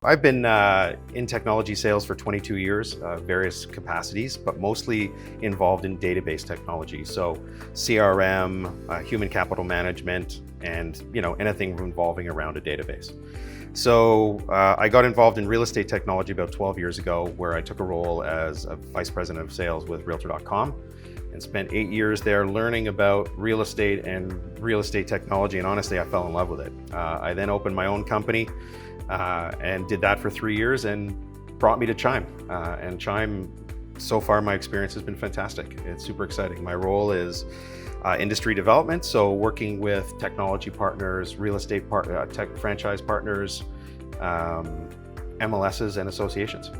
I've been in technology sales for 22 years, various capacities, but mostly involved in database technology. So CRM, human capital management, and anything involving around a database. So I got involved in real estate technology about 12 years ago, where I took a role as a vice president of sales with Realtor.com and spent 8 years there learning about real estate and real estate technology, and honestly, I fell in love with it. I then opened my own company and did that for 3 years and brought me to Chime. And Chime, so far my experience has been fantastic. It's super exciting. My role is industry development, so working with technology partners, real estate tech franchise partners, MLSs and associations.